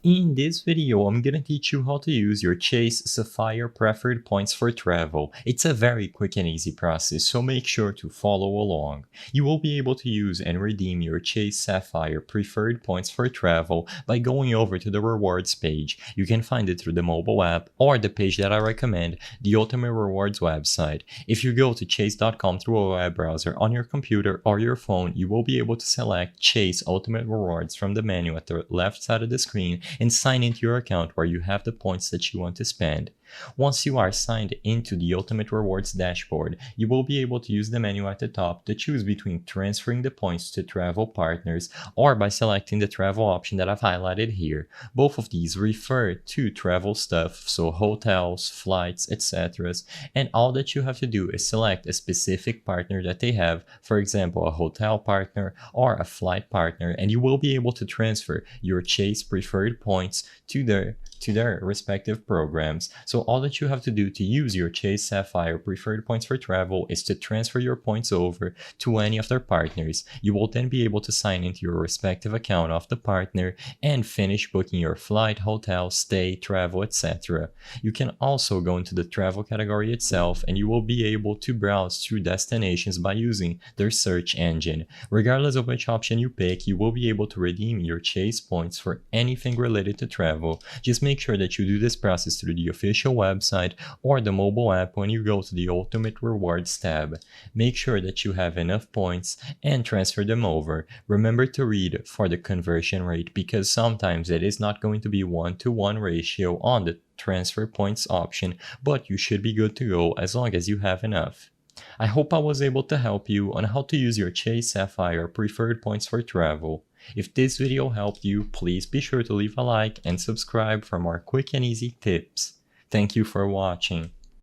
In this video, I'm gonna teach you how to use your Chase Sapphire preferred points for travel. It's a very quick and easy process, so make sure to follow along. You will be able to use and redeem your Chase Sapphire preferred points for travel by going over to the rewards page. You can find it through the mobile app or the page that I recommend, the Ultimate Rewards website. If you go to chase.com through a web browser on your computer or your phone, you will be able to select Chase Ultimate Rewards from the menu at the left side of the screen and sign into your account where you have the points that you want to spend. Once you are signed into the Ultimate Rewards dashboard, you will be able to use the menu at the top to choose between transferring the points to travel partners or by selecting the travel option that I've highlighted here. Both of these refer to travel stuff, so hotels, flights, etc. And all that you have to do is select a specific partner that they have, for example, a hotel partner or a flight partner, and you will be able to transfer your Chase preferred points to their respective programs. So all that you have to do to use your Chase Sapphire preferred points for travel is to transfer your points over to any of their partners. You will then be able to sign into your respective account of the partner and finish booking your flight, hotel, stay, travel, etc. You can also go into the travel category itself and you will be able to browse through destinations by using their search engine. Regardless of which option you pick, you will be able to redeem your Chase points for anything related to travel. Just make sure that you do this process through the official website or the mobile app when you go to the Ultimate Rewards tab. Make sure that you have enough points and transfer them over. Remember to read for the conversion rate because sometimes it is not going to be 1-to-1 ratio on the transfer points option, but you should be good to go as long as you have enough. I hope I was able to help you on how to use your Chase Sapphire preferred points for travel. If this video helped you, please be sure to leave a like and subscribe for more quick and easy tips. Thank you for watching.